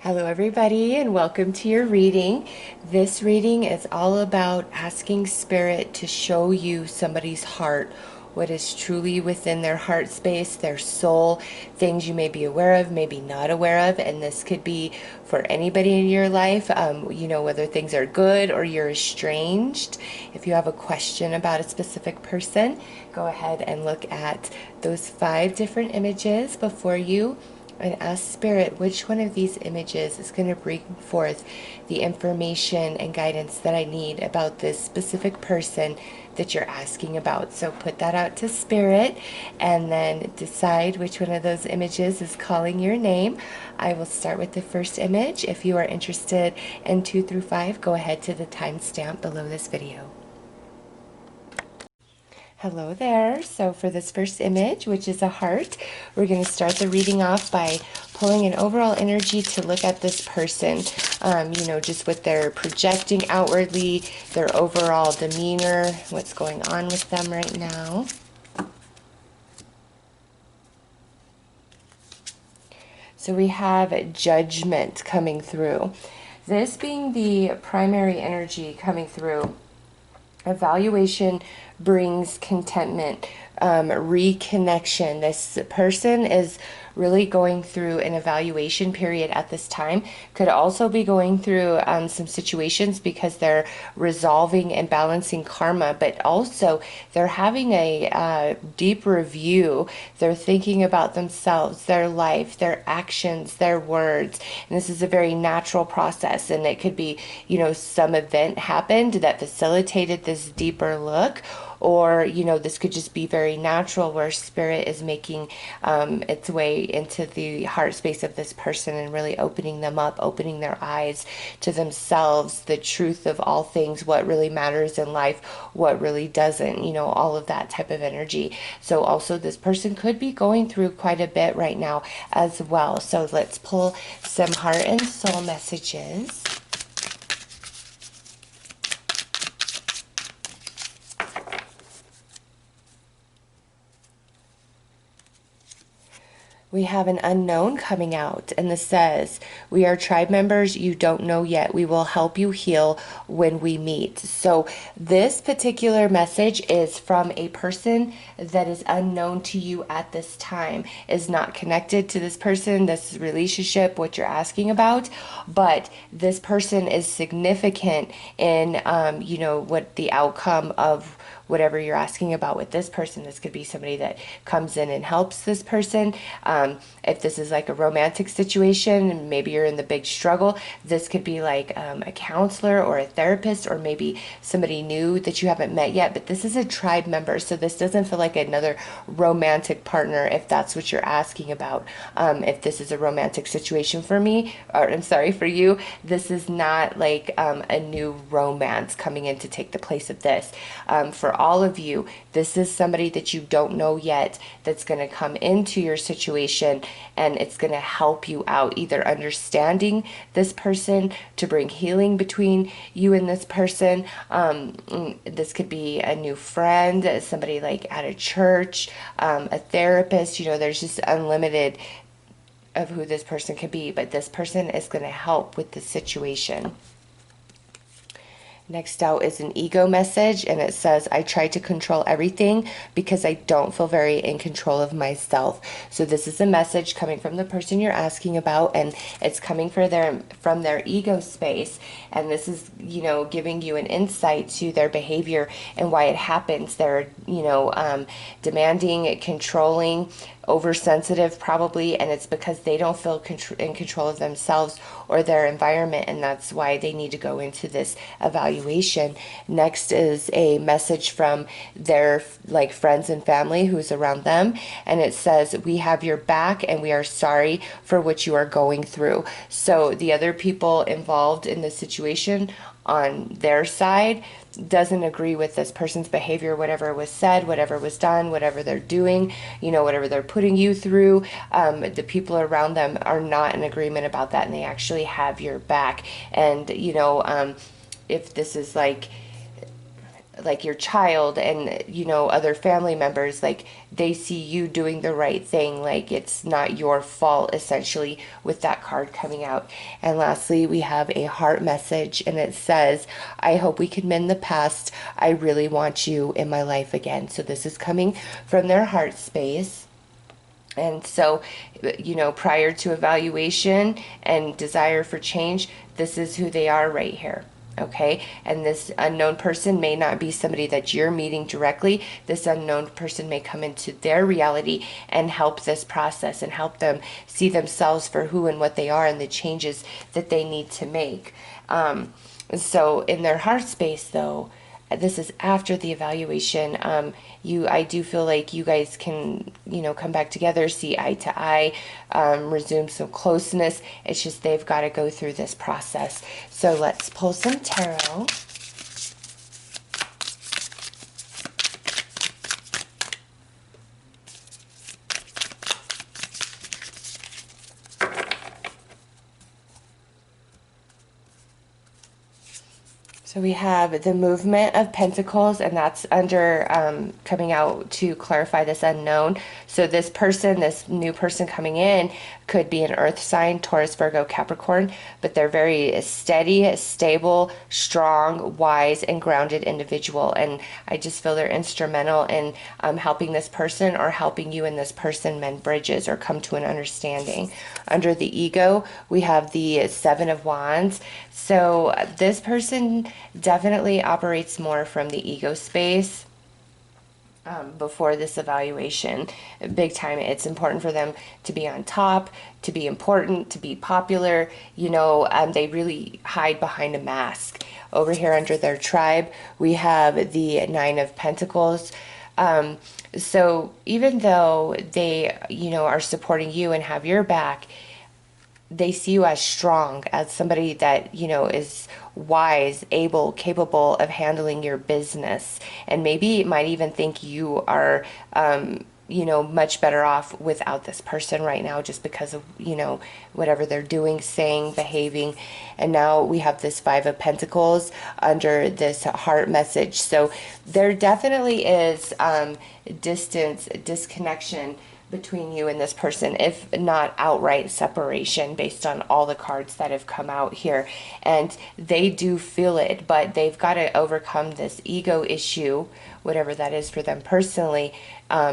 Hello everybody and welcome to your reading. This reading is all about asking Spirit to show you somebody's heart, what is truly within their heart space, their soul, things you may be aware of, maybe not aware of, and this could be for anybody in your life, whether things are good or you're estranged. If you have a question about a specific person, go ahead and look at those 5 different images before you and ask Spirit which one of these images is going to bring forth the information and guidance that I need about this specific person that you're asking about. So put that out to Spirit and then decide which one of those images is calling your name. I will start with the first image. If you are interested in 2 through 5, go ahead to the timestamp below this video. Hello there. So for this first image, which is a heart, we're going to start the reading off by pulling an overall energy to look at this person, just what they're projecting outwardly, their overall demeanor, what's going on with them right now. So we have judgment coming through. This being the primary energy coming through. Evaluation brings contentment, reconnection. This person is really going through an evaluation period at this time. Could also be going through some situations because they're resolving and balancing karma, but also they're having a deep review. They're thinking about themselves, their life, their actions, their words. And this is a very natural process, and it could be, some event happened that facilitated this deeper look, or this could just be very natural where Spirit is making its way into the heart space of this person and really opening them up, opening their eyes to themselves, the truth of all things, what really matters in life, what really doesn't, all of that type of energy. So also this person could be going through quite a bit right now as well. So let's pull some heart and soul messages. We have an unknown coming out, and this says, we are tribe members you don't know yet. We will help you heal when we meet. So this particular message is from a person that is unknown to you at this time, is not connected to this person, this relationship, what you're asking about, but this person is significant in, what the outcome of whatever you're asking about with this person. This could be somebody that comes in and helps this person. If this is like a romantic situation and maybe you're in the big struggle, this could be like a counselor or a therapist, or maybe somebody new that you haven't met yet. But this is a tribe member, so this doesn't feel like another romantic partner if that's what you're asking about. If this is a romantic situation for me, or I'm sorry, for you, this is not like a new romance coming in to take the place of this. For all of you, this is somebody that you don't know yet that's going to come into your situation, and it's going to help you out, either understanding this person to bring healing between you and this person. This could be a new friend, somebody like at a church, a therapist. There's just unlimited of who this person could be, but this person is going to help with the situation. Next out is an ego message, and it says, I try to control everything because I don't feel very in control of myself. So this is a message coming from the person you're asking about, and it's coming from their ego space. And this is, giving you an insight to their behavior and why it happens. They're, demanding, controlling, oversensitive probably, and it's because they don't feel in control of themselves or their environment, and that's why they need to go into this evaluation. Next is a message from their friends and family who's around them, and it says, we have your back and we are sorry for what you are going through. So the other people involved in the situation on their side doesn't agree with this person's behavior, whatever was said, whatever was done, whatever they're doing, whatever they're putting you through. The people around them are not in agreement about that, and they actually have your back. And, if this is like like your child and other family members, like they see you doing the right thing, like it's not your fault essentially with that card coming out. And lastly, we have a heart message, and it says, I hope we can mend the past. I really want you in my life again. So this is coming from their heart space. And so, prior to evaluation and desire for change, this is who they are right here. Okay. And this unknown person may not be somebody that you're meeting directly. This unknown person may come into their reality and help this process and help them see themselves for who and what they are and the changes that they need to make. So in their heart space, though, this is after the evaluation. I do feel like you guys can, come back together, see eye to eye, resume some closeness. It's just they've got to go through this process. So let's pull some tarot. So we have the movement of pentacles, and that's under coming out to clarify this unknown. So this person, this new person coming in, could be an earth sign, Taurus, Virgo, Capricorn, but they're very steady, stable, strong, wise, and grounded individual. And I just feel they're instrumental in helping this person or helping you and this person mend bridges or come to an understanding. Under the ego, we have the Seven of Wands. So this person definitely operates more from the ego space. Before this evaluation, big time. It's important for them to be on top, to be important, to be popular. They really hide behind a mask. Over here under their tribe, we have the Nine of Pentacles. So even though they, are supporting you and have your back, they see you as strong, as somebody that, is wise, able, capable of handling your business. And maybe might even think you are, much better off without this person right now just because of, whatever they're doing, saying, behaving. And now we have this Five of Pentacles under this heart message. So there definitely is distance, disconnection between you and this person, if not outright separation, based on all the cards that have come out here. And they do feel it, but they've got to overcome this ego issue, whatever that is for them personally,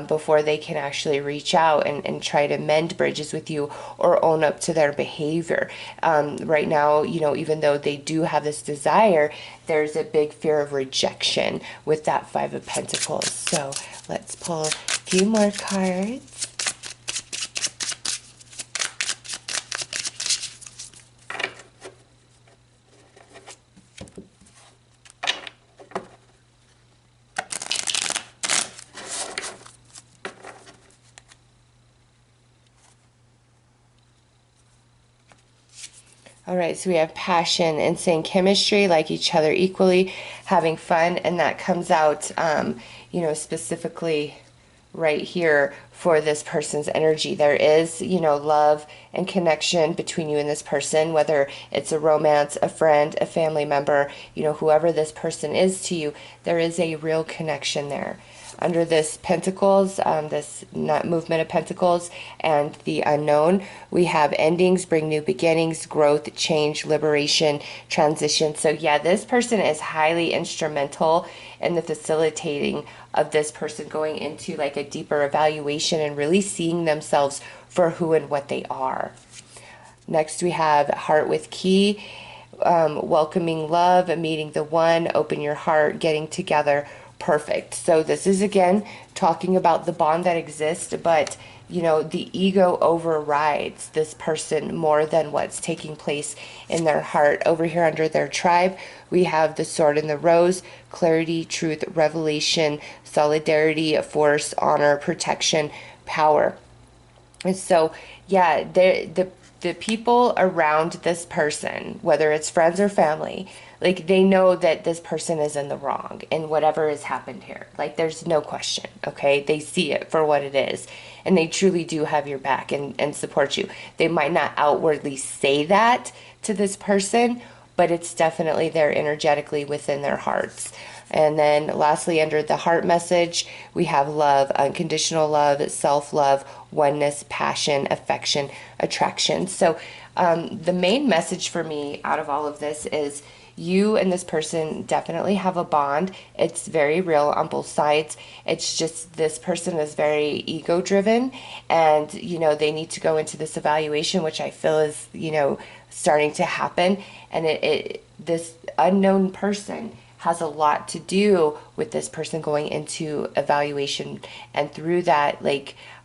before they can actually reach out and try to mend bridges with you or own up to their behavior. Right now, even though they do have this desire, there's a big fear of rejection with that Five of Pentacles. So let's pull a few more cards. All right, so we have passion, insane chemistry, like each other equally, having fun, and that comes out, specifically right here for this person's energy. There is, love and connection between you and this person, whether it's a romance, a friend, a family member, whoever this person is to you, there is a real connection there. Under this Pentacles, this movement of Pentacles and the unknown, we have endings, bring new beginnings, growth, change, liberation, transition. So yeah, this person is highly instrumental in the facilitating of this person going into like a deeper evaluation and really seeing themselves for who and what they are. Next, we have Heart with Key, welcoming love, meeting the one, open your heart, getting together. Perfect. So this is again talking about the bond that exists, but the ego overrides this person more than what's taking place in their heart. Over here under their tribe, we have the Sword and the Rose, clarity, truth, revelation, solidarity, force, honor, protection, power. And so yeah, the people around this person, whether it's friends or family, like they know that this person is in the wrong in whatever has happened here. Like there's no question, okay? They see it for what it is, and they truly do have your back and support you. They might not outwardly say that to this person, but it's definitely there energetically within their hearts. And then lastly, under the heart message, we have love, unconditional love, self-love, oneness, passion, affection, attraction. So the main message for me out of all of this is you and this person definitely have a bond. It's very real on both sides. It's just this person is very ego driven, and they need to go into this evaluation, which I feel is starting to happen. And this unknown person has a lot to do with this person going into evaluation, and through that,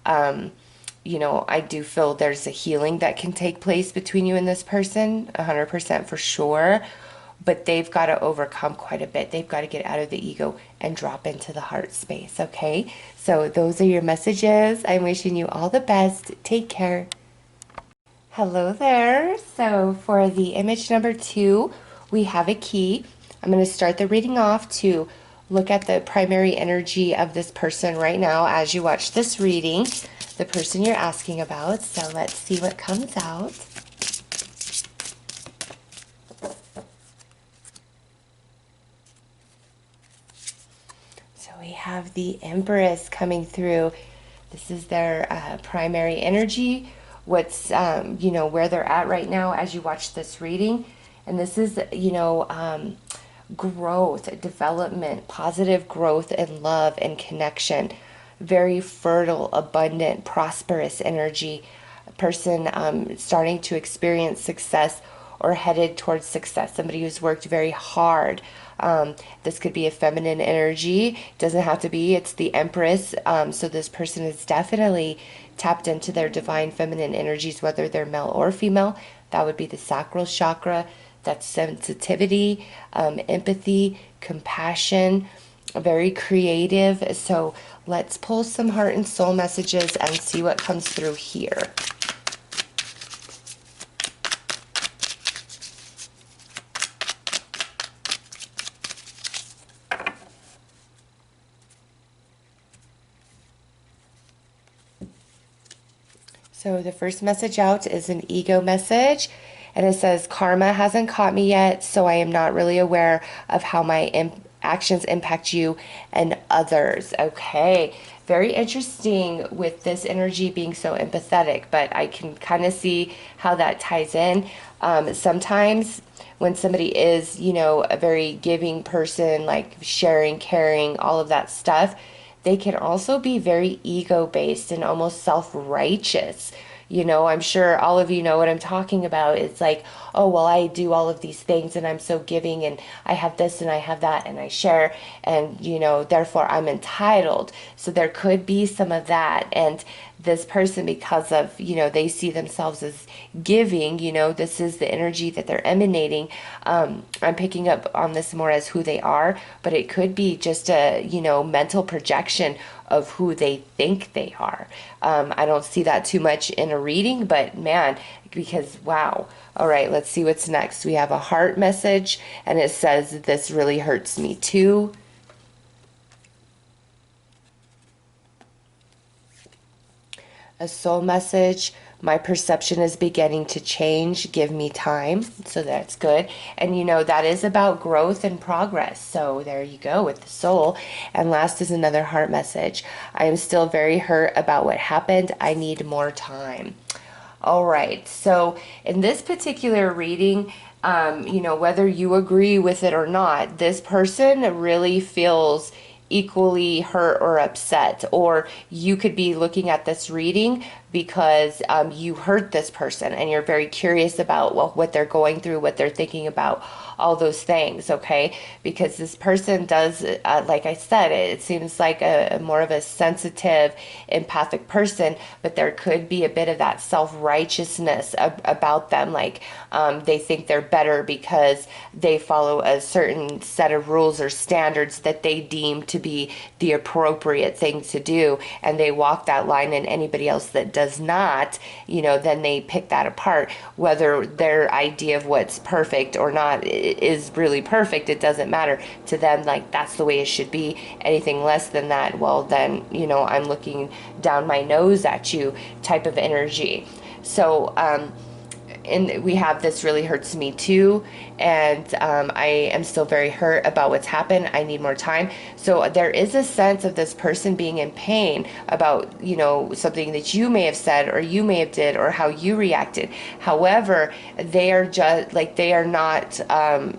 I do feel there's a healing that can take place between you and this person, 100% for sure. But they've got to overcome quite a bit. They've got to get out of the ego and drop into the heart space, okay? So those are your messages. I'm wishing you all the best. Take care. Hello there. So for the image number 2, we have a key. I'm going to start the reading off to look at the primary energy of this person right now as you watch this reading, the person you're asking about. So let's see what comes out. So we have the Empress coming through. This is their primary energy. What's, where they're at right now as you watch this reading. And this is, growth, development, positive growth and love and connection. Very fertile, abundant, prosperous energy. A person starting to experience success or headed towards success. Somebody who's worked very hard. This could be a feminine energy. Doesn't have to be. It's the Empress. So this person is definitely tapped into their divine feminine energies, whether they're male or female. That would be the sacral chakra. That's sensitivity, empathy, compassion, very creative. So let's pull some heart and soul messages and see what comes through here. So the first message out is an ego message, and it says, karma hasn't caught me yet, so I am not really aware of how my actions impact you and others. Okay, very interesting with this energy being so empathetic, but I can kind of see how that ties in. Sometimes when somebody is, a very giving person, like sharing, caring, all of that stuff, they can also be very ego-based and almost self-righteous. I'm sure all of you know what I'm talking about. It's like, oh, well, I do all of these things and I'm so giving and I have this and I have that and I share and, therefore I'm entitled. So there could be some of that. And this person, because of, they see themselves as giving, this is the energy that they're emanating. I'm picking up on this more as who they are, but it could be just a, mental projection of who they think they are. I don't see that too much in a reading, but man, because wow. All right, let's see what's next. We have a heart message, and it says, this really hurts me too. A soul message, my perception is beginning to change. Give me time. So that's good. And that is about growth and progress. So there you go with the soul. And last is another heart message. I am still very hurt about what happened. I need more time. All right. So in this particular reading, whether you agree with it or not, this person really feels equally hurt or upset, or you could be looking at this reading because you hurt this person and you're very curious about what they're going through, what they're thinking about, all those things, okay? Because this person does, like I said, it seems like a more of a sensitive, empathic person, but there could be a bit of that self-righteousness about them, like they think they're better because they follow a certain set of rules or standards that they deem to be the appropriate thing to do, and they walk that line, and anybody else that does not, then they pick that apart. Whether their idea of what's perfect or not is really perfect, it doesn't matter to them. Like, that's the way it should be. Anything less than that, well, then, I'm looking down my nose at you type of energy. So and we have this really hurts me too, and I am still very hurt about what's happened. I need more time. So there is a sense of this person being in pain about, you know, something that you may have said or you may have did or how you reacted. However, they are just like, they are not,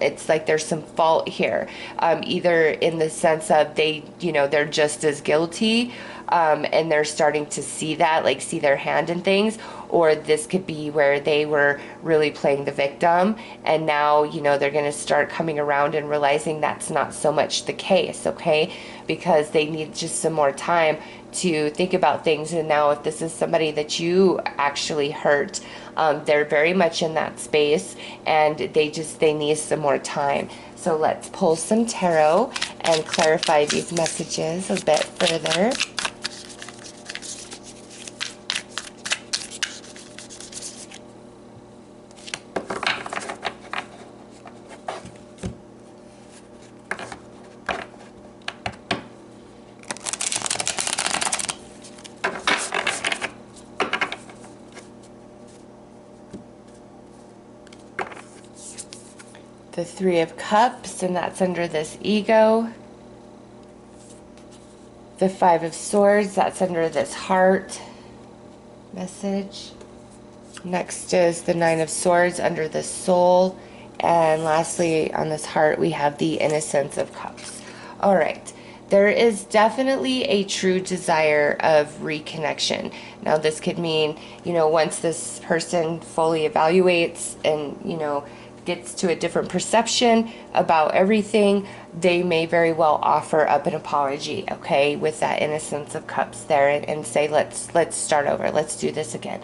it's like there's some fault here, either in the sense of they, you know, they're just as guilty, and they're starting to see that, like see their hand in things, or this could be where they were really playing the victim, and now, you know, they're going to start coming around and realizing that's not so much the case, okay? Because they need just some more time to think about things. And now if this is somebody that you actually hurt, they're very much in that space, and they need some more time. So let's pull some tarot and clarify these messages a bit further. The Three of Cups, and that's under this ego. The Five of Swords, that's under this heart message. Next is the Nine of Swords under this soul. And lastly, on this heart, we have the Innocence of Cups. All right. There is definitely a true desire of reconnection. Now, this could mean, you know, once this person fully evaluates and, you know, gets to a different perception about everything, they may very well offer up an apology, okay, with that Innocence of Cups there, and say, let's start over, let's do this again.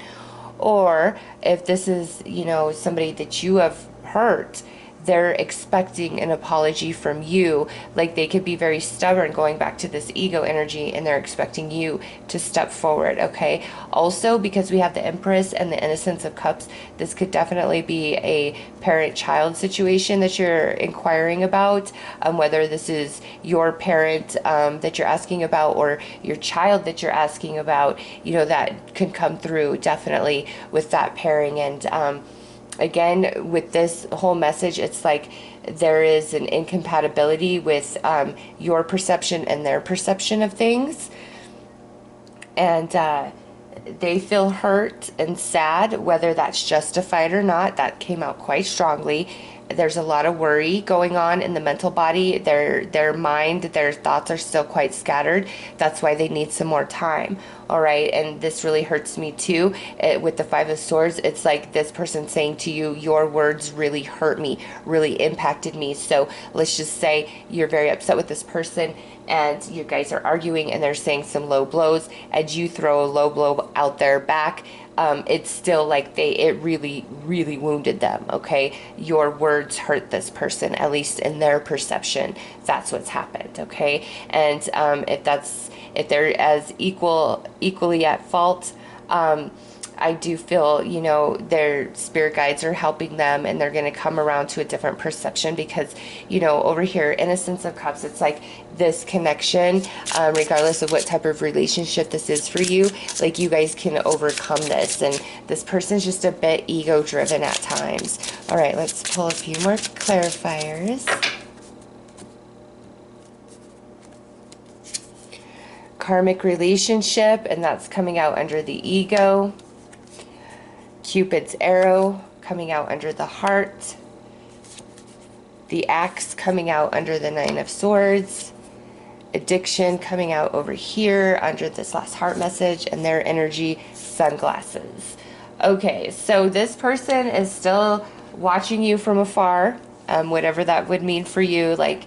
Or if this is, you know, somebody that you have hurt, they're expecting an apology from you. Like they could be very stubborn, going back to this ego energy, and they're expecting you to step forward, okay? Also, because we have the Empress and the Innocence of Cups, this could definitely be a parent-child situation that you're inquiring about, whether this is your parent that you're asking about, or your child that you're asking about. You know, that could come through definitely with that pairing. And again, with this whole message, it's like there is an incompatibility with your perception and their perception of things. And they feel hurt and sad, whether that's justified or not. That came out quite strongly. There's a lot of worry going on in the mental body. Their mind, their thoughts are still quite scattered. That's why they need some more time. All right. And this really hurts me too. With the Five of Swords, it's like this person saying to you, your words really hurt me, really impacted me. So let's just say you're very upset with this person, and you guys are arguing, and they're saying some low blows, and you throw a low blow out there back. It's still like it really, really wounded them, okay? Your words hurt this person, at least in their perception. That's what's happened, okay? And if they're as equally at fault, I do feel, you know, their spirit guides are helping them, and they're going to come around to a different perception, because, you know, over here, Innocence of Cups, it's like this connection, regardless of what type of relationship this is for you, like you guys can overcome this, and this person's just a bit ego driven at times. All right, let's pull a few more clarifiers. Karmic relationship, and that's coming out under the ego. Cupid's arrow coming out under the heart. The axe coming out under the Nine of Swords. Addiction coming out over here under this last heart message, and their energy, sunglasses. Okay, so this person is still watching you from afar, whatever that would mean for you, like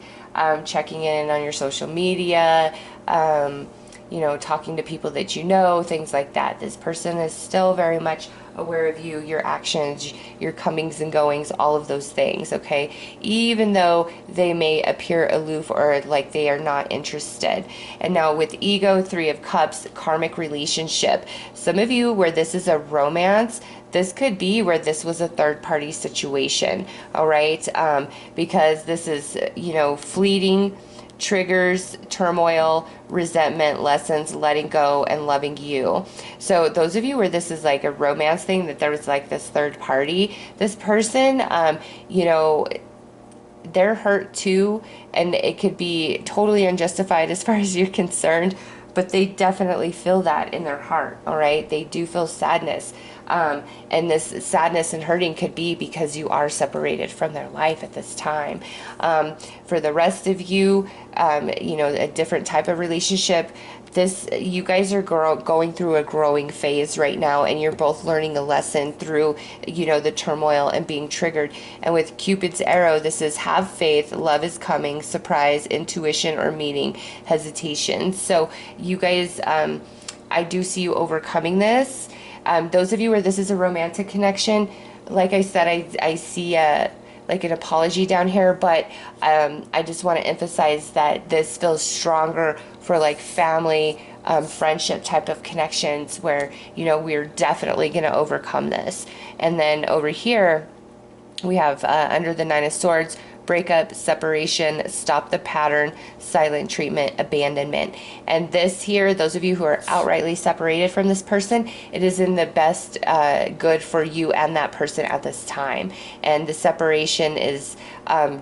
checking in on your social media, you know, talking to people that you know, things like that. This person is still very much aware of you, your actions, your comings and goings, all of those things, okay? Even though they may appear aloof or like they are not interested. And now with ego, Three of Cups, karmic relationship. Some of you where this is a romance, this could be where this was a third-party situation, all right? Because this is, you know, fleeting, triggers, turmoil, resentment, lessons, letting go, and loving you. So those of you where this is like a romance thing, that there was like this third party, this person, you know, they're hurt too, and it could be totally unjustified as far as you're concerned, but they definitely feel that in their heart. All right, they do feel sadness, and this sadness and hurting could be because you are separated from their life at this time. For the rest of you, you know, a different type of relationship, this, you guys are going through a growing phase right now, and you're both learning a lesson through, you know, the turmoil and being triggered. And with Cupid's arrow, this is have faith, love is coming, surprise, intuition, or meeting, hesitation. So you guys, I do see you overcoming this. Those of you where this is a romantic connection, like I said, I see like an apology down here, but I just want to emphasize that this feels stronger for like family, friendship type of connections, where, you know, we're definitely going to overcome this. And then over here we have under the Nine of Swords, breakup, separation, stop the pattern, silent treatment, abandonment. And this here, those of you who are outrightly separated from this person, it is in the best good for you and that person at this time. And the separation is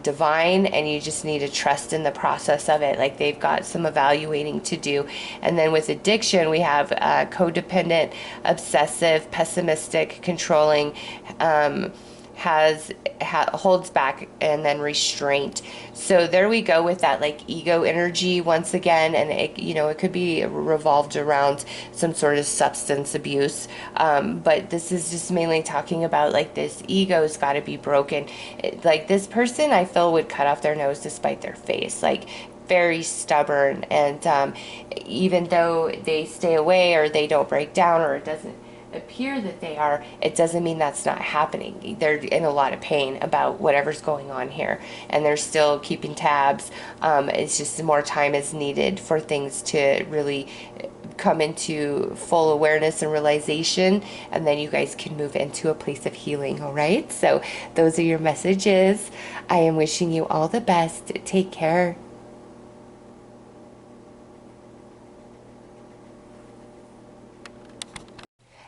divine, and you just need to trust in the process of it. Like, they've got some evaluating to do. And then with addiction, we have codependent, obsessive, pessimistic, controlling, holds back, and then restraint. So there we go with that like ego energy once again, and it, you know, it could be revolved around some sort of substance abuse, but this is just mainly talking about like this ego's got to be broken. Like, this person, I feel, would cut off their nose to spite their face, like very stubborn, and even though they stay away or they don't break down or it doesn't appear that they are, it doesn't mean that's not happening. They're in a lot of pain about whatever's going on here, and they're still keeping tabs. It's just more time is needed for things to really come into full awareness and realization, and then you guys can move into a place of healing. All right, so those are your messages. I am wishing you all the best. Take care.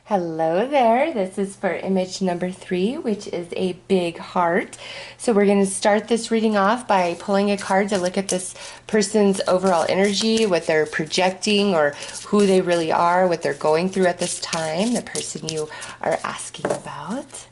Hello there. This is for image number 3, which is a big heart. So we're going to start this reading off by pulling a card to look at this person's overall energy, what they're projecting or who they really are, what they're going through at this time, the person you are asking about.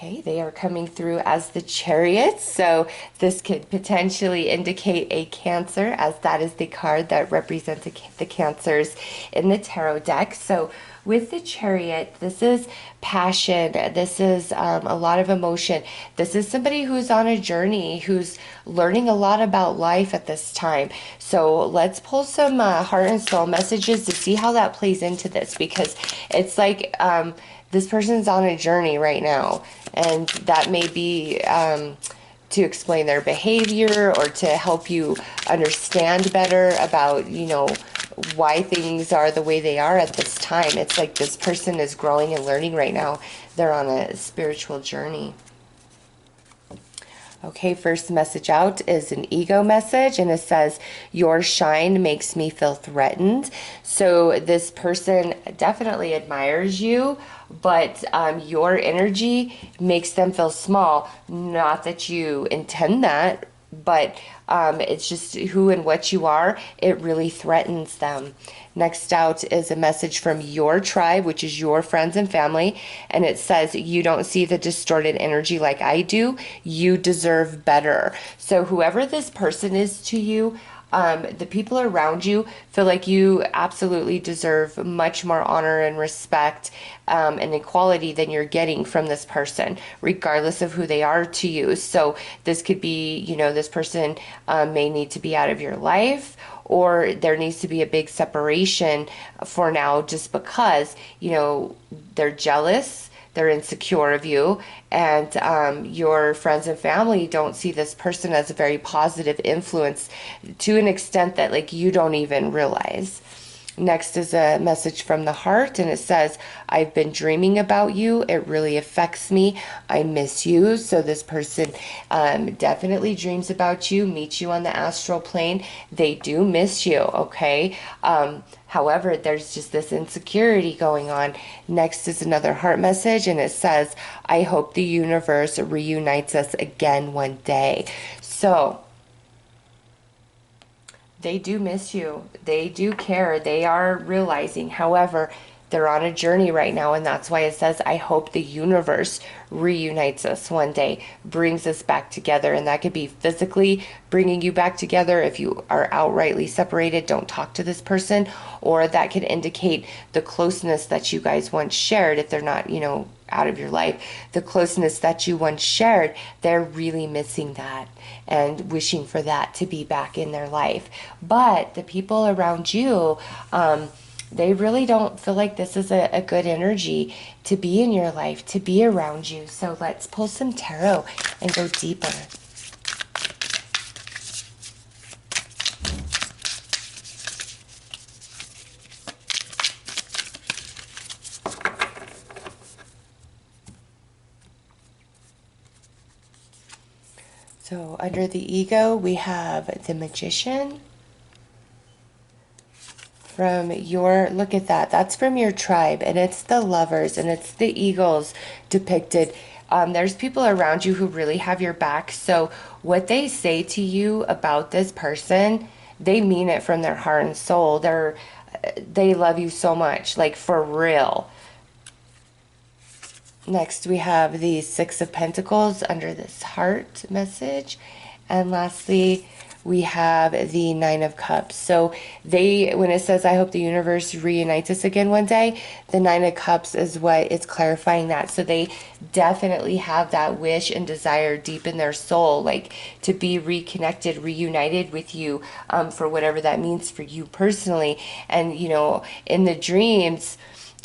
Okay, they are coming through as the Chariot, so this could potentially indicate a Cancer, as that is the card that represents the Cancers in the tarot deck. So with the Chariot, this is passion, this is a lot of emotion. This is somebody who's on a journey, who's learning a lot about life at this time. So let's pull some heart and soul messages to see how that plays into this, because it's like this person's on a journey right now, and that may be to explain their behavior or to help you understand better about, you know, why things are the way they are at this time. It's like this person is growing and learning right now. They're on a spiritual journey. Okay, first message out is an ego message, and it says, your shine makes me feel threatened. So this person definitely admires you, but your energy makes them feel small. Not that you intend that, but it's just who and what you are. It really threatens them. Next out is a message from your tribe, which is your friends and family, and it says, you don't see the distorted energy like I do. You deserve better. So whoever this person is to you, the people around you feel like you absolutely deserve much more honor and respect and equality than you're getting from this person, regardless of who they are to you. So this could be, you know, this person may need to be out of your life, or there needs to be a big separation for now, just because, you know, they're jealous, they're insecure of you, and your friends and family don't see this person as a very positive influence to an extent that, like, you don't even realize. Next is a message from the heart, and it says, I've been dreaming about you. It really affects me. I miss you. So this person definitely dreams about you, meets you on the astral plane. They do miss you, okay? However, there's just this insecurity going on. Next is another heart message, and it says, I hope the universe reunites us again one day. So they do miss you. They do care. They are realizing. However, they're on a journey right now, and that's why it says, I hope the universe reunites us one day, brings us back together. And that could be physically bringing you back together if you are outrightly separated, don't talk to this person, or that could indicate the closeness that you guys once shared if they're not, out of your life. The closeness that you once shared, they're really missing that and wishing for that to be back in their life. But the people around you, they really don't feel like this is a good energy to be in your life, to be around you. So let's pull some tarot and go deeper. So under the ego, we have the Magician. From your, look at that, that's from your tribe, and it's the Lovers, and it's the eagles depicted. There's people around you who really have your back. So what they say to you about this person, they mean it from their heart and soul. They love you so much, like for real. Next, we have the Six of Pentacles under this heart message. And lastly, we have the Nine of Cups. So when it says, I hope the universe reunites us again one day, the Nine of Cups is what it's clarifying that. So they definitely have that wish and desire deep in their soul, like to be reconnected, reunited with you, for whatever that means for you personally. And, in the dreams,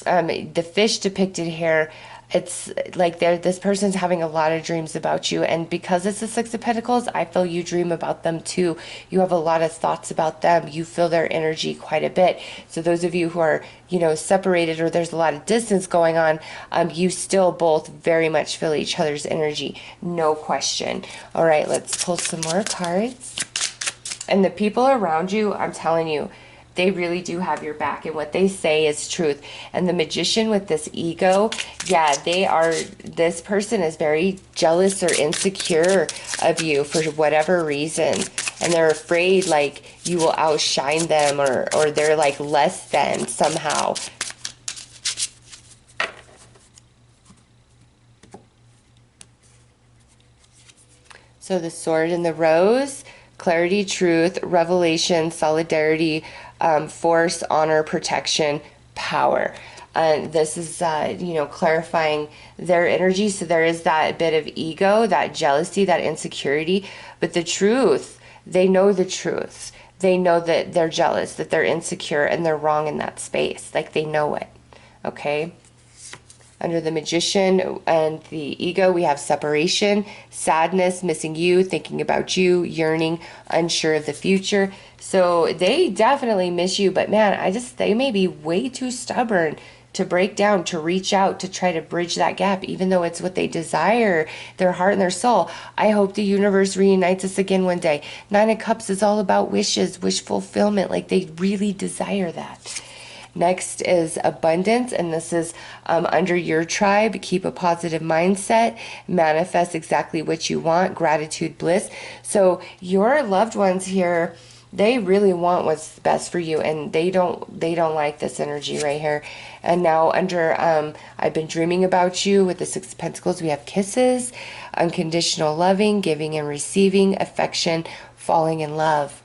the fish depicted here, it's like this person's having a lot of dreams about you, and because it's the Six of Pentacles, I feel you dream about them too. You have a lot of thoughts about them. You feel their energy quite a bit. So those of you who are separated, or there's a lot of distance going on, you still both very much feel each other's energy, no question. All right, let's pull some more cards. And the people around you, I'm telling you, they really do have your back, and what they say is truth. And the Magician with this ego, yeah, this person is very jealous or insecure of you for whatever reason. And they're afraid like you will outshine them, or they're like less than somehow. So the Sword and the Rose, clarity, truth, revelation, solidarity, force, honor, protection, power. And this is, clarifying their energy. So there is that bit of ego, that jealousy, that insecurity. But the truth, they know the truth. They know that they're jealous, that they're insecure, and they're wrong in that space. Like they know it. Okay? Under the Magician and the ego, we have separation, sadness, missing you, thinking about you, yearning, unsure of the future. So they definitely miss you, but man, they may be way too stubborn to break down, to reach out, to try to bridge that gap, even though it's what they desire, their heart and their soul. I hope the universe reunites us again one day. Nine of Cups is all about wishes, wish fulfillment. Like they really desire that. Next is abundance, and this is under your tribe. Keep a positive mindset, manifest exactly what you want, gratitude, bliss. So your loved ones here, they really want what's best for you, and they don't like this energy right here. And now under I've been dreaming about you with the Six of Pentacles, we have kisses, unconditional loving, giving and receiving, affection, falling in love.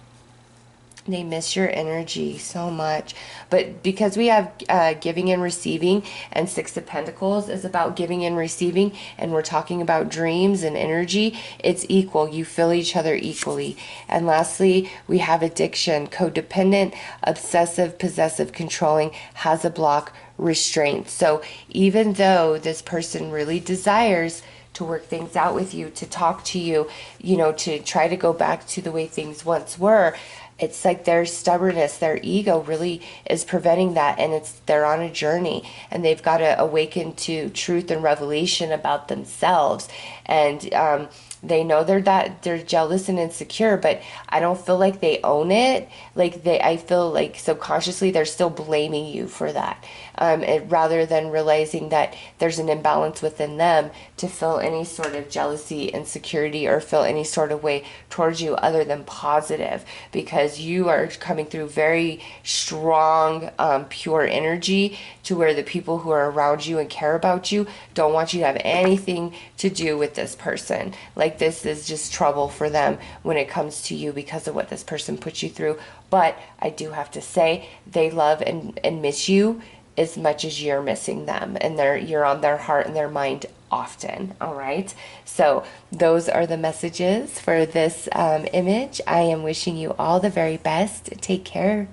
They miss your energy so much. But because we have giving and receiving, and Six of Pentacles is about giving and receiving, and we're talking about dreams and energy, it's equal. You feel each other equally. And lastly, we have addiction, codependent, obsessive, possessive, controlling, has a block, restraint. So even though this person really desires to work things out with you, to talk to you, to try to go back to the way things once were, it's like their stubbornness, their ego really is preventing that, and they're on a journey, and they've got to awaken to truth and revelation about themselves. And they know they're jealous and insecure, but I don't feel like they own it. I feel like subconsciously they're still blaming you for that, rather than realizing that there's an imbalance within them to feel any sort of jealousy, insecurity, or feel any sort of way towards you other than positive, because you are coming through very strong, pure energy, to where the people who are around you and care about you don't want you to have anything to do with this person. Like, this is just trouble for them when it comes to you because of what this person put you through. But I do have to say, they love and miss you as much as you're missing them, and you're on their heart and their mind often. All right, so those are the messages for this image. I am wishing you all the very best. Take care.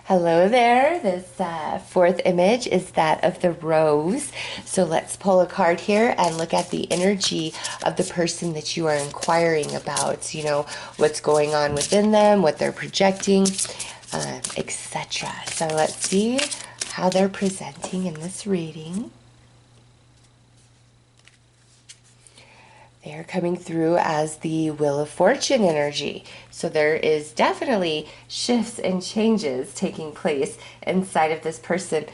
Hello there. This fourth image is that of the rose. So let's pull a card here and look at the energy of the person that you are inquiring about. You know, what's going on within them, what they're projecting, etc. So let's see how they're presenting in this reading. They're coming through as the Wheel of Fortune energy. So there is definitely shifts and changes taking place inside of this person,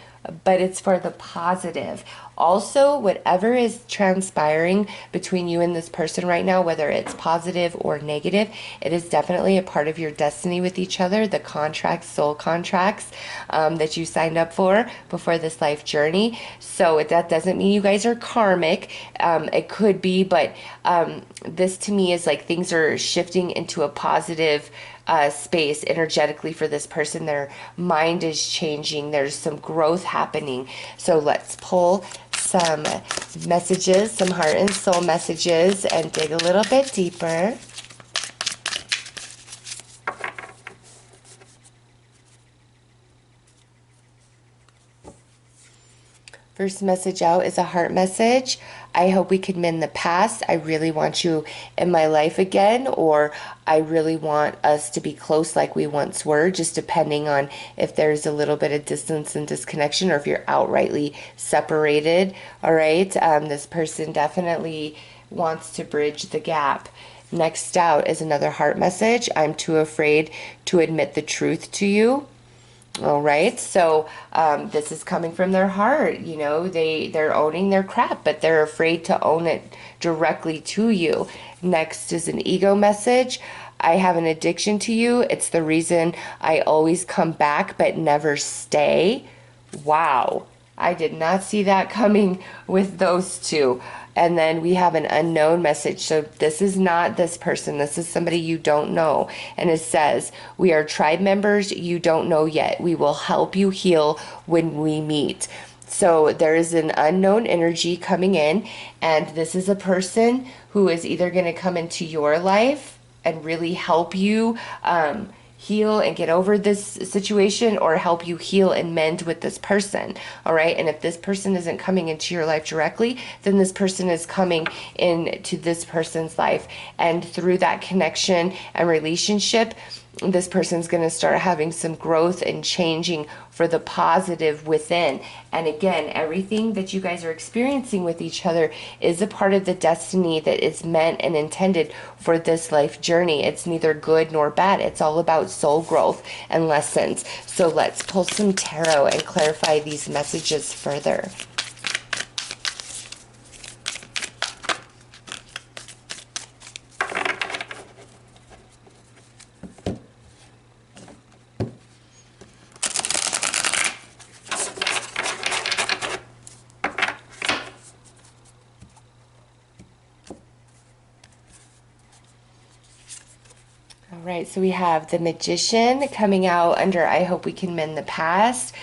but it's for the positive. Also, whatever is transpiring between you and this person right now, whether it's positive or negative, it is definitely a part of your destiny with each other, the contracts, soul contracts that you signed up for before this life journey. So that doesn't mean you guys are karmic. It could be, but this to me is like things are shifting into a positive space energetically for this person. Their mind is changing. There's some growth happening. So let's pull some messages, some heart and soul messages, and dig a little bit deeper. First message out is a heart message. I hope we can mend the past. I really want you in my life again, or I really want us to be close like we once were, just depending on if there's a little bit of distance and disconnection, or if you're outrightly separated. All right, this person definitely wants to bridge the gap. Next out is another heart message. I'm too afraid to admit the truth to you. All right, so this is coming from their heart. You know, they're owning their crap, but they're afraid to own it directly to you. Next is an ego message. I have an addiction to you. It's the reason I always come back but never stay. Wow, I did not see that coming with those two. And then we have an unknown message. So this is not this person. This is somebody you don't know. And it says, we are tribe members you don't know yet. We will help you heal when we meet. So there is an unknown energy coming in. And this is a person who is either going to come into your life and really help you heal and get over this situation, or help you heal and mend with this person. All right, and if this person isn't coming into your life directly, then this person is coming into this person's life, and through that connection and relationship, this person's going to start having some growth and changing for the positive within. And again, everything that you guys are experiencing with each other is a part of the destiny that is meant and intended for this life journey. It's neither good nor bad. It's all about soul growth and lessons. So let's pull some tarot and clarify these messages further. All right, so we have the Magician coming out under I hope we can mend the past.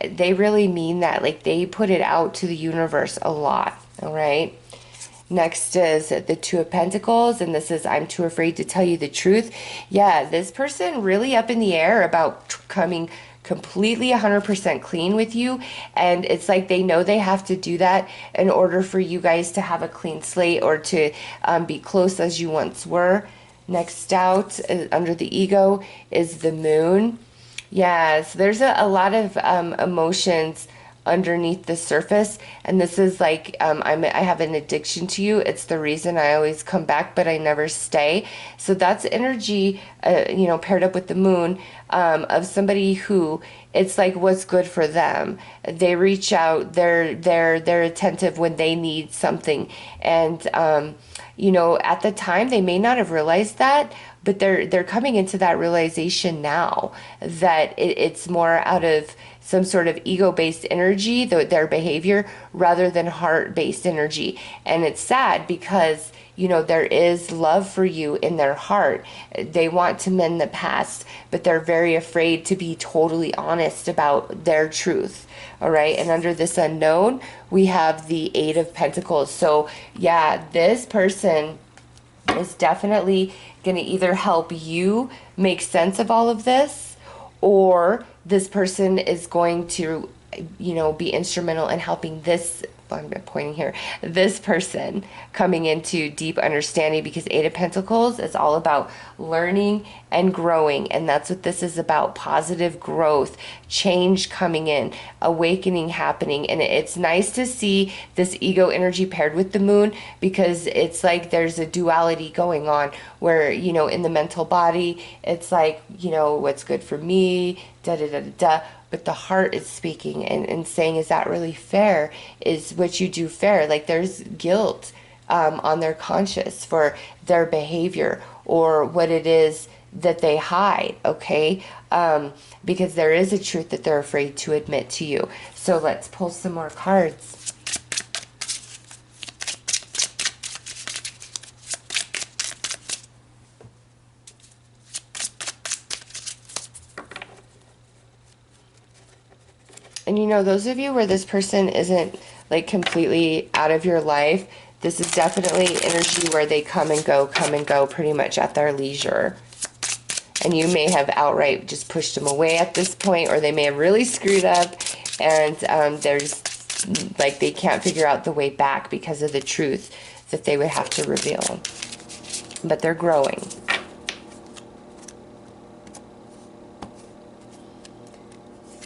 They really mean that. Like, they put it out to the universe a lot. All right. Next is the Two of Pentacles, and this is I'm too afraid to tell you the truth. Yeah, this person really up in the air about coming completely 100% clean with you. And it's like they know they have to do that in order for you guys to have a clean slate, or to be close as you once were. Next out, under the ego, is the moon. Yes, there's a lot of emotions underneath the surface, and this is like, I have an addiction to you. It's the reason I always come back, but I never stay. So that's energy, paired up with the moon, of somebody who, it's like what's good for them. They reach out. They're attentive when they need something, and at the time they may not have realized that, but they're coming into that realization now, that it's more out of some sort of ego-based energy, their behavior, rather than heart-based energy. And it's sad because there is love for you in their heart. They want to mend the past, but they're very afraid to be totally honest about their truth. All right. And under this unknown, we have the Eight of Pentacles. So yeah, this person is definitely going to either help you make sense of all of this, or this person is going to, be instrumental in helping this, I'm pointing here, this person coming into deep understanding, because Eight of Pentacles is all about learning and growing. And that's what this is about: positive growth, change coming in, awakening happening. And it's nice to see this ego energy paired with the moon, because it's like there's a duality going on where, in the mental body, it's like, what's good for me, da da da da da. But the heart is speaking and saying, is that really fair? Is what you do fair? Like, there's guilt on their conscience for their behavior, or what it is that they hide, okay? Because there is a truth that they're afraid to admit to you. So let's pull some more cards. And those of you where this person isn't like completely out of your life, this is definitely energy where they come and go pretty much at their leisure. And you may have outright just pushed them away at this point, or they may have really screwed up, and there's like they can't figure out the way back because of the truth that they would have to reveal. But they're growing.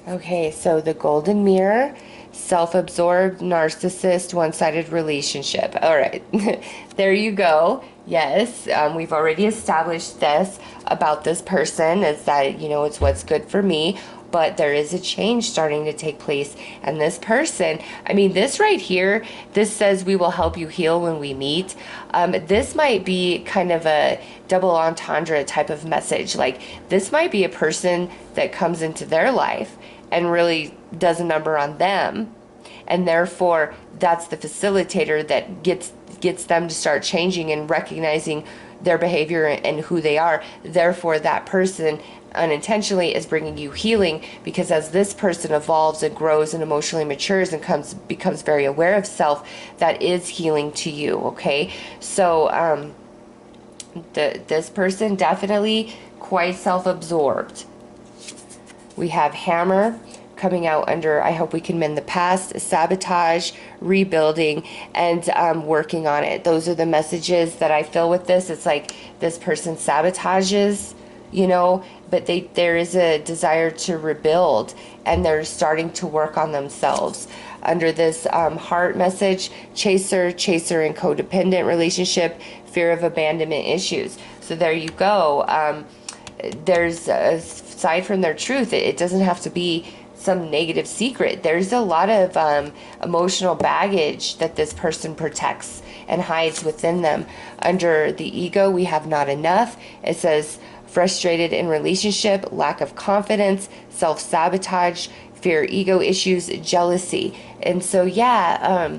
Okay, so the golden mirror, self-absorbed, narcissist, one-sided relationship. All right, there you go. Yes, we've already established this about this person, is that, it's what's good for me, but there is a change starting to take place. And this person, this right here, this says we will help you heal when we meet. This might be kind of a double entendre type of message. Like, this might be a person that comes into their life and really does a number on them, and therefore that's the facilitator that gets them to start changing and recognizing their behavior and who they are. Therefore that person unintentionally is bringing you healing, because as this person evolves and grows and emotionally matures and becomes very aware of self, that is healing to you. Okay, so this person definitely quite self-absorbed. We have Hammer coming out under, I hope we can mend the past, sabotage, rebuilding, and working on it. Those are the messages that I feel with this. It's like this person sabotages, but there is a desire to rebuild, and they're starting to work on themselves. Under this heart message, chaser, and codependent relationship, fear of abandonment issues. So there you go. There's aside from their truth, it doesn't have to be some negative secret. There's a lot of emotional baggage that this person protects and hides within them. Under the ego, we have not enough. It says frustrated in relationship, lack of confidence, self-sabotage, fear, ego issues, jealousy. And so yeah,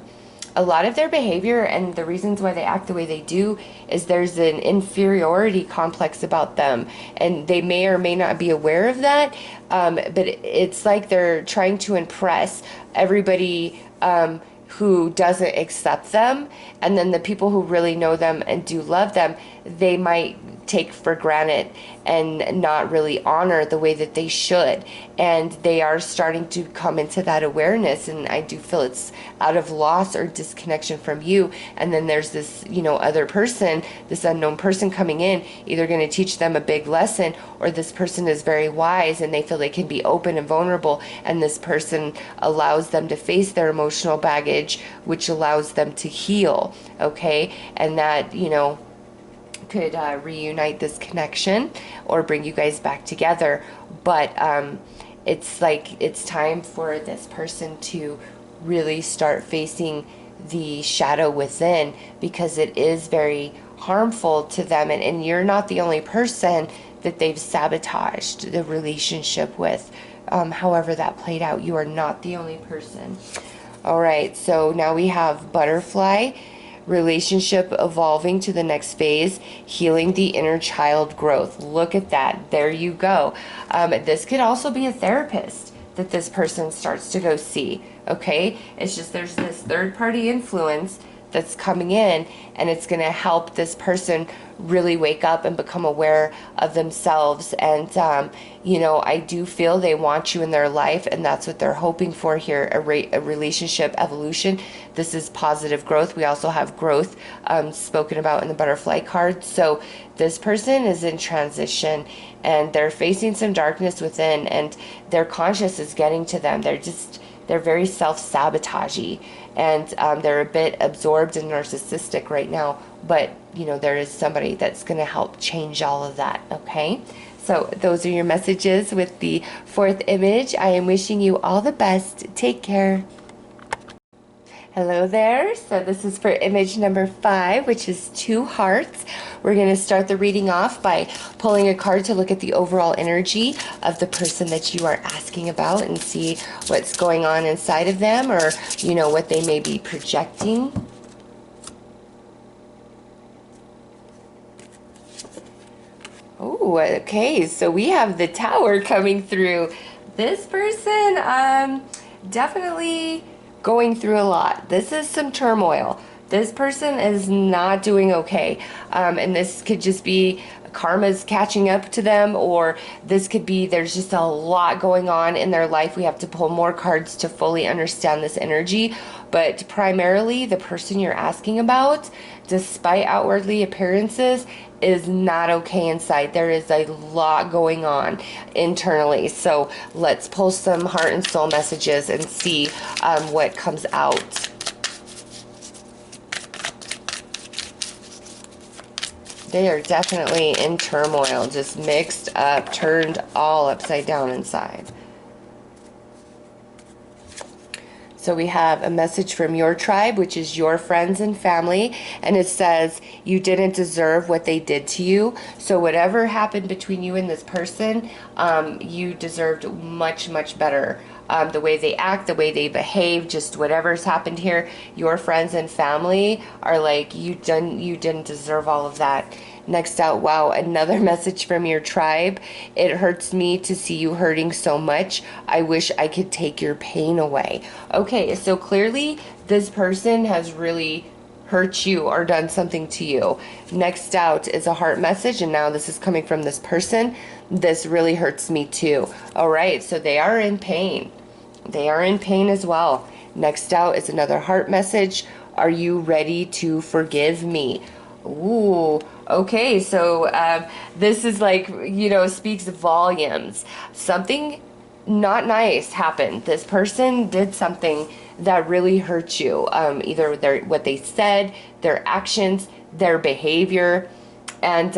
a lot of their behavior and the reasons why they act the way they do is there's an inferiority complex about them, and they may or may not be aware of that, but it's like they're trying to impress everybody who doesn't accept them, and then the people who really know them and do love them, they might take for granted and not really honor the way that they should. And they are starting to come into that awareness, and I do feel it's out of loss or disconnection from you. And then there's this, other person, this unknown person coming in, either going to teach them a big lesson, or this person is very wise and they feel they can be open and vulnerable, and this person allows them to face their emotional baggage, which allows them to heal. Okay, and that, could reunite this connection or bring you guys back together. But it's like it's time for this person to really start facing the shadow within, because it is very harmful to them, and you're not the only person that they've sabotaged the relationship with. However that played out, you are not the only person. All right, so now we have butterfly, relationship evolving to the next phase, healing the inner child growth. Look at that. There you go. This could also be a therapist that this person starts to go see. Okay, it's just there's this third party influence that's coming in, and it's going to help this person really wake up and become aware of themselves. And I do feel they want you in their life, and that's what they're hoping for here, a relationship evolution. This is positive growth. We also have growth spoken about in the butterfly card. So this person is in transition, and they're facing some darkness within, and their conscious is getting to them. They're very self-sabotagey, and they're a bit absorbed and narcissistic right now. But, there is somebody that's going to help change all of that, okay? So those are your messages with the fourth image. I am wishing you all the best. Take care. Hello there. So this is for image number 5, which is 2 hearts. We're going to start the reading off by pulling a card to look at the overall energy of the person that you are asking about and see what's going on inside of them, or, what they may be projecting. Oh, okay. So we have the Tower coming through. This person, definitely going through a lot. This is some turmoil. This person is not doing okay. And this could just be karma's catching up to them, or this could be there's just a lot going on in their life. We have to pull more cards to fully understand this energy. But primarily, the person you're asking about, despite outwardly appearances, is not okay inside. There is a lot going on internally. So let's pull some heart and soul messages and see what comes out. They are definitely in turmoil, just mixed up, turned all upside down inside. So we have a message from your tribe, which is your friends and family, and it says you didn't deserve what they did to you. So whatever happened between you and this person, you deserved much, much better. The way they act, the way they behave, just whatever's happened here, your friends and family are like, you didn't deserve all of that. Next out, wow, another message from your tribe. It hurts me to see you hurting so much. I wish I could take your pain away. Okay, so clearly this person has really hurt you or done something to you. Next out is a heart message, and now this is coming from this person. This really hurts me too. All right, so they are in pain. They are in pain as well. Next out is another heart message. Are you ready to forgive me? Ooh, okay, so this is like, speaks volumes. Something not nice happened. This person did something that really hurt you. Either what they said, their actions, their behavior, and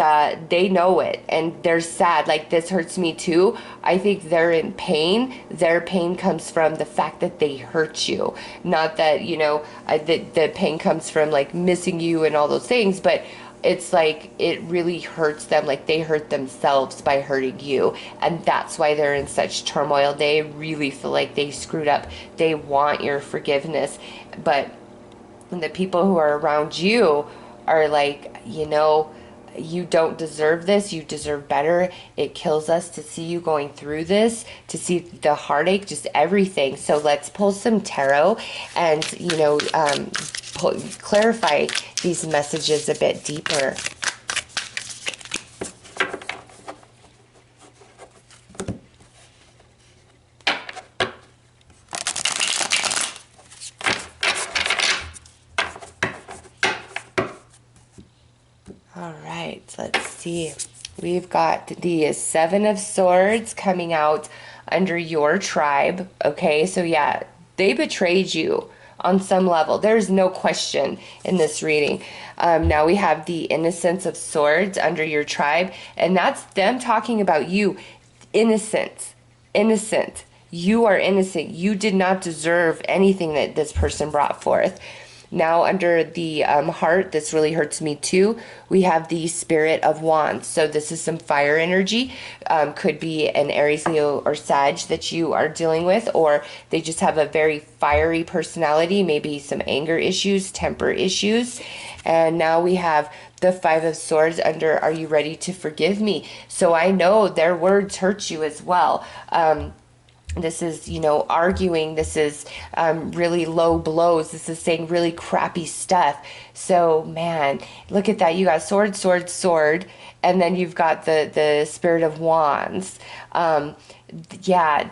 they know it, and they're sad. Like, this hurts me too. I think they're in pain. Their pain comes from the fact that they hurt you, not that the pain comes from like missing you and all those things, but it's like it really hurts them, like they hurt themselves by hurting you, and that's why they're in such turmoil. They really feel like they screwed up. They want your forgiveness, but the people who are around you are like, you don't deserve this. You deserve better. It kills us to see you going through this, to see the heartache, just everything. So let's pull some tarot and, clarify these messages a bit deeper. Let's see. We've got the Seven of Swords coming out under your tribe. Okay, so yeah, they betrayed you on some level. There's no question in this reading. Now we have the Innocence of Swords under your tribe, and that's them talking about you. Innocent. Innocent. You are innocent. You did not deserve anything that this person brought forth. Now under the heart, this really hurts me too, we have the Spirit of Wands. So this is some fire energy. Could be an Aries, Leo, or Sag that you are dealing with, or they just have a very fiery personality, maybe some anger issues, temper issues. And now we have the Five of Swords under, are you ready to forgive me? So I know their words hurt you as well. This is, arguing. This is really low blows. This is saying really crappy stuff. So, man, look at that. You got sword, sword, sword. And then you've got the Spirit of Wands. Yeah,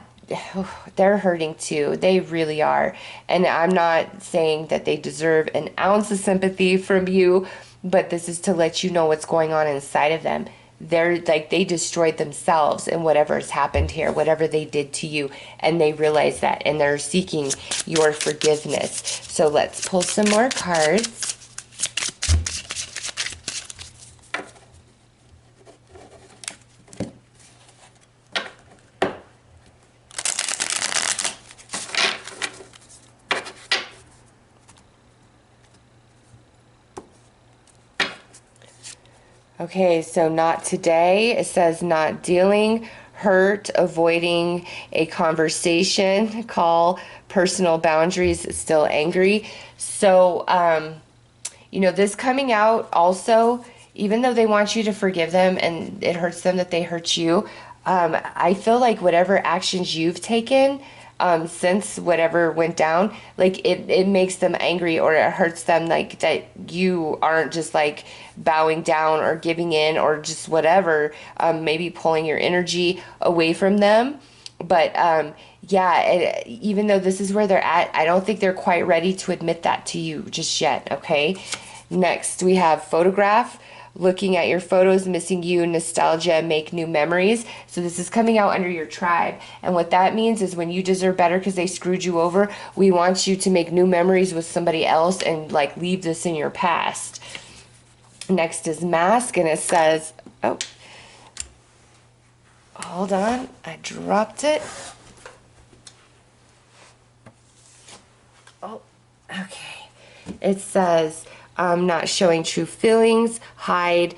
they're hurting too. They really are. And I'm not saying that they deserve an ounce of sympathy from you, but this is to let you know what's going on inside of them. They're like, they destroyed themselves in whatever has happened here, whatever they did to you, and they realize that, and they're seeking your forgiveness. So let's pull some more cards. Okay, so not today. It says not dealing, hurt, avoiding a conversation, call, personal boundaries, still angry. So, this coming out also, even though they want you to forgive them and it hurts them that they hurt you, I feel like whatever actions you've taken since whatever went down, like it makes them angry, or it hurts them, like that you aren't just like bowing down or giving in or just whatever, maybe pulling your energy away from them. But yeah, even though this is where they're at, I don't think they're quite ready to admit that to you just yet. Okay, next we have photograph. Looking at your photos, missing you, nostalgia, make new memories. So this is coming out under your tribe. And what that means is when you deserve better because they screwed you over, we want you to make new memories with somebody else and like leave this in your past. Next is mask, and it says, oh, hold on, I dropped it. Oh, okay. It says, not showing true feelings, hide,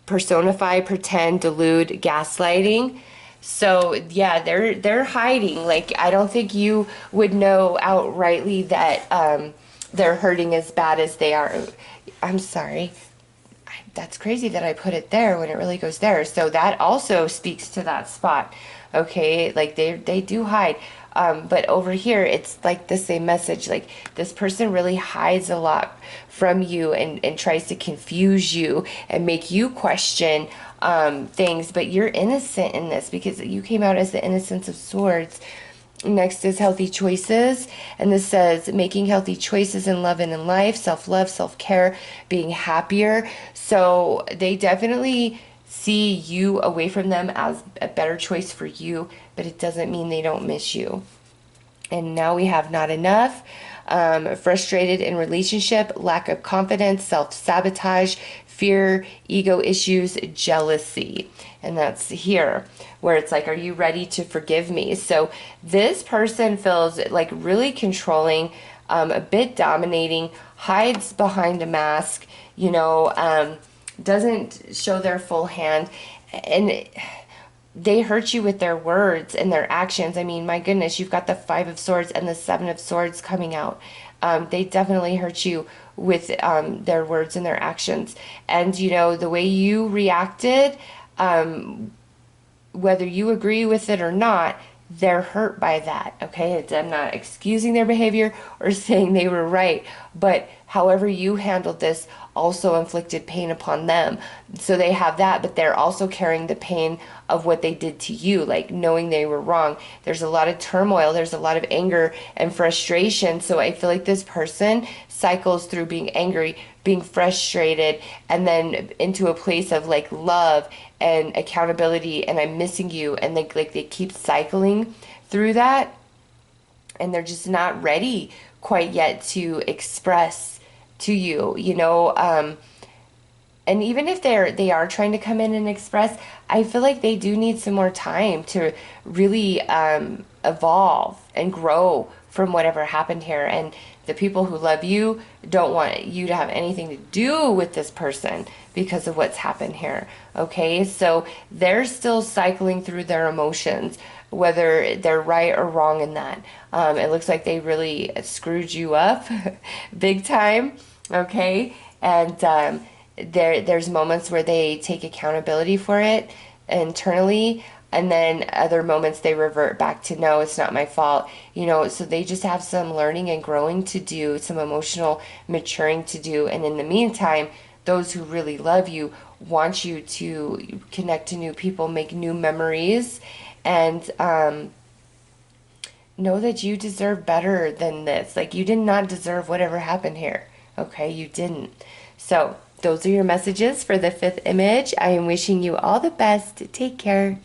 personify, pretend, delude, gaslighting. So yeah, they're hiding. Like, I don't think you would know outrightly that they're hurting as bad as they are. I'm sorry. That's crazy that I put it there when it really goes there. So that also speaks to that spot. Okay, like they do hide. But over here, it's like the same message. Like, this person really hides a lot from you and tries to confuse you and make you question things. But you're innocent in this because you came out as the Innocence of Swords. Next is healthy choices. And this says making healthy choices in love and in life, self-love, self-care, being happier. So they definitely see you away from them as a better choice for you, but it doesn't mean they don't miss you. And now we have not enough, frustrated in relationship, lack of confidence, self-sabotage, fear, ego issues, jealousy. And that's here where it's like, are you ready to forgive me? So this person feels like really controlling, a bit dominating, hides behind a mask, doesn't show their full hand, and they hurt you with their words and their actions. I mean, my goodness, you've got the Five of Swords and the Seven of Swords coming out. They definitely hurt you with their words and their actions. And, the way you reacted, whether you agree with it or not, they're hurt by that. Okay, I'm not excusing their behavior or saying they were right, but however you handled this also inflicted pain upon them. So they have that, but they're also carrying the pain of what they did to you, like knowing they were wrong. There's a lot of turmoil, there's a lot of anger and frustration. So I feel like this person cycles through being angry, being frustrated, and then into a place of like love and accountability, and I'm missing you, and they keep cycling through that, and they're just not ready quite yet to express to you, and even if they are trying to come in and express, I feel like they do need some more time to really evolve and grow from whatever happened here. And the people who love you don't want you to have anything to do with this person because of what's happened here. Okay, so they're still cycling through their emotions, whether they're right or wrong in that. It looks like they really screwed you up big time. Okay, and there's moments where they take accountability for it internally, and then other moments they revert back to, no, it's not my fault. So they just have some learning and growing to do, some emotional maturing to do. And in the meantime, those who really love you want you to connect to new people, make new memories, and know that you deserve better than this. Like, you did not deserve whatever happened here. Okay, you didn't. So those are your messages for the fifth image. I am wishing you all the best. Take care.